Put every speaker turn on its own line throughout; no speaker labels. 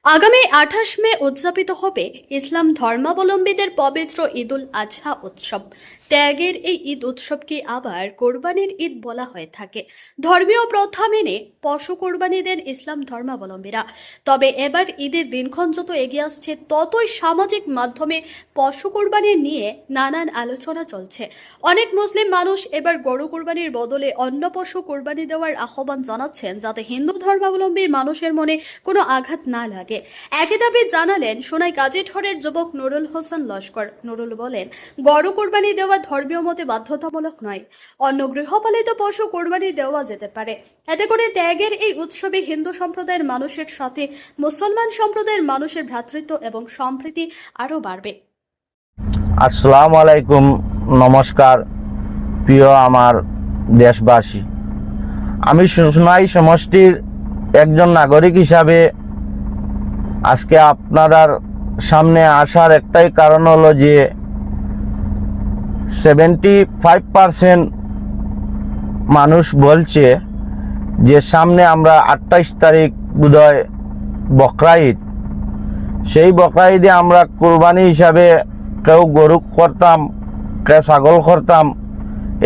আগামী 28 মে উদযাপিত হবে ইসলাম ধর্মাবলম্বীদের পবিত্র ঈদুল আজহা উৎসব। ত্যাগের এই ঈদ উৎসবকে আবার কোরবানির ঈদ বলা হয়ে থাকে। ধর্মীয় প্রথা মেনে পশু কোরবানি দেন ইসলাম ধর্মাবলম্বীরা। তবে এবার ঈদের দিনক্ষণ যত এগিয়ে আসছে, ততই সামাজিক মাধ্যমে পশু কোরবানি নিয়ে নানান আলোচনা চলছে। অনেক মুসলিম মানুষ এবার গরু কোরবানির বদলে অন্য পশু কোরবানি দেওয়ার আহ্বান জানাচ্ছেন, যাতে হিন্দু ধর্মাবলম্বী মানুষের মনে কোনো আঘাত না লাগে। একই দাবি জানালেন সোনাই কাজীঠরের যুবক নুরুল হোসেন লস্কর। নুরুল বলেন, গরু কোরবানি দেওয়া ধর্মীয় মতে বাধ্যতামূলক নয়, অন্য গৃহপালিত পশু কোরবানি দেওয়া যেতে পারে। এতে করে ত্যাগের এই উৎসবে হিন্দু সম্প্রদায়ের মানুষের সাথে মুসলমান সম্প্রদায়ের মানুষের ভ্রাতৃত্ব এবং সম্প্রীতি আরও বাড়বে।
আসসালামু আলাইকুম, নমস্কার প্রিয় আমার দেশবাসী। আমি সোনাই সমষ্টির একজন নাগরিক হিসাবে আজকে আপনার সামনে আসার একটাই কারণ হলো যে 75% মানুষ বলছে যে সামনে আমরা 28 তারিখ বোধহয় বকরা ঈদ, সেই বকরা ঈদে আমরা কোরবানি হিসাবে কেউ গরু করতাম, কেউ ছাগল করতাম,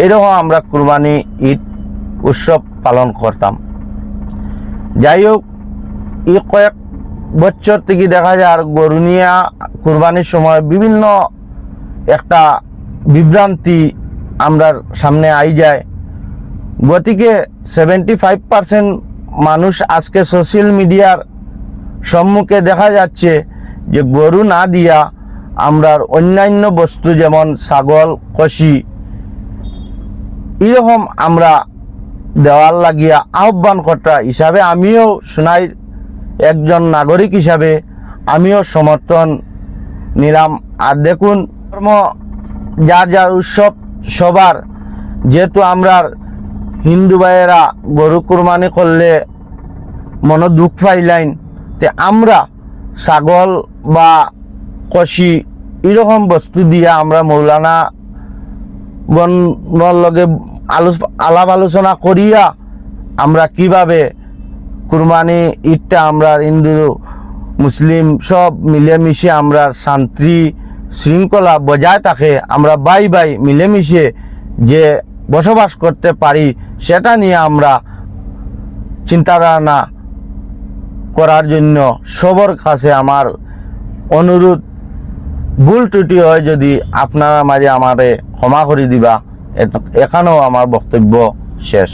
এইরকম আমরা কোরবানি ঈদ উৎসব পালন করতাম। যাই হোক, এই কয়েক বছর থেকে দেখা যায় গরু নিয়ে কোরবানির সময় বিভিন্ন একটা বিভ্রান্তি আমরা সামনে আই যায়। গতিকে 75% মানুষ আজকে সোশ্যাল মিডিয়ার সম্মুখে দেখা যাচ্ছে যে গরু না দিয়া আমরা অন্যান্য বস্তু যেমন ছাগল, কষি এরকম আমরা দেওয়ার লাগিয়া আহ্বান কর্তা হিসাবে আমিও সোনাইর একজন নাগরিক হিসাবে আমিও সমর্থন নিলাম। আর দেখুন, ধর্ম যার যার উৎসব সবার, যেহেতু আমরা হিন্দু ভাইয়েরা গরু কুরবানি করলে মনে দুঃখ পাইলাইন, তে আমরা ছাগল বা কষি এরকম বস্তু দিয়া আমরা মৌলানা গণর লগে আলাপ আলোচনা করিয়া আমরা কিভাবে কুরবানি ঈদটা আমরা হিন্দু মুসলিম সব মিলেমিশে আমরা শান্তি শৃঙ্খলা বজায় থাকে, আমরা বাই বাই মিলেমিশে যে বসবাস করতে পারি, সেটা নিয়ে আমরা চিন্তাধারণা করার জন্য সবার কাছে আমার অনুরোধ, ভুল ত্রুটি হয় যদি আপনারা মাঝে আমারে ক্ষমা করে দিবা। এখানেও আমার বক্তব্য শেষ।